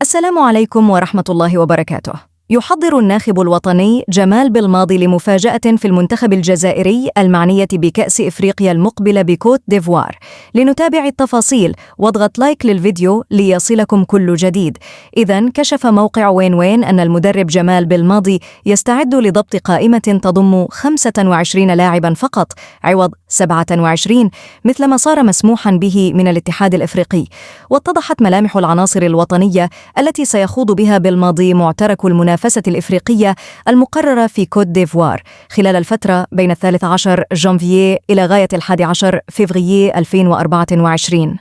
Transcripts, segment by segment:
السلام عليكم ورحمة الله وبركاته. يحضر الناخب الوطني جمال بالماضي لمفاجأة في المنتخب الجزائري المعنية بكأس إفريقيا المقبلة بكوت ديفوار. لنتابع التفاصيل واضغط لايك للفيديو ليصلكم كل جديد. إذن كشف موقع وين أن المدرب جمال بالماضي يستعد لضبط قائمة تضم 25 لاعبا فقط عوض 27 مثلما صار مسموحا به من الاتحاد الإفريقي. واتضحت ملامح العناصر الوطنية التي سيخوض بها بالماضي معترك المنافسة الإفريقية المقررة في كوت ديفوار خلال الفترة بين 13 جانفييه إلى غاية 11 فيفرييه 2024.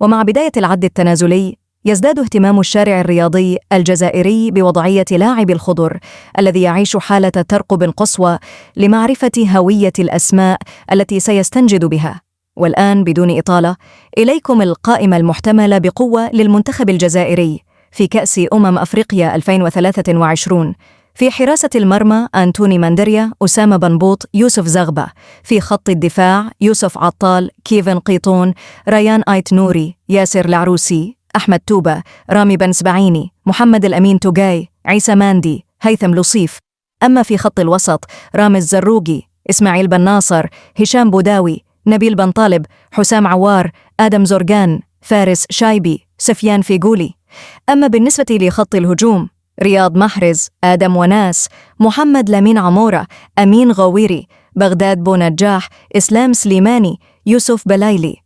ومع بداية العد التنازلي يزداد اهتمام الشارع الرياضي الجزائري بوضعية لاعب الخضر الذي يعيش حالة ترقب قصوى لمعرفة هوية الأسماء التي سيستنجد بها. والآن بدون إطالة إليكم القائمة المحتملة بقوة للمنتخب الجزائري في كأس أفريقيا 2023. في حراسة المرمى أنتوني ماندريا، أسامة بنبوط، يوسف زغبة. في خط الدفاع يوسف عطال، كيفن قيطون، ريان آيت نوري، ياسر العروسي، أحمد توبة، رامي بنسبعيني، محمد الأمين توغاي، عيسى ماندي، هيثم لصيف. أما في خط الوسط رامز زروقي، إسماعيل بن ناصر، هشام بوداوي، نبيل بن طالب، حسام عوار، آدم زرقان، فارس شايبي، سفيان فيغولي. أما بالنسبة لخط الهجوم رياض محرز، آدم وناس، محمد لامين عمورة، أمين غويري، بغداد بونجاح، إسلام سليماني، يوسف بلايلي.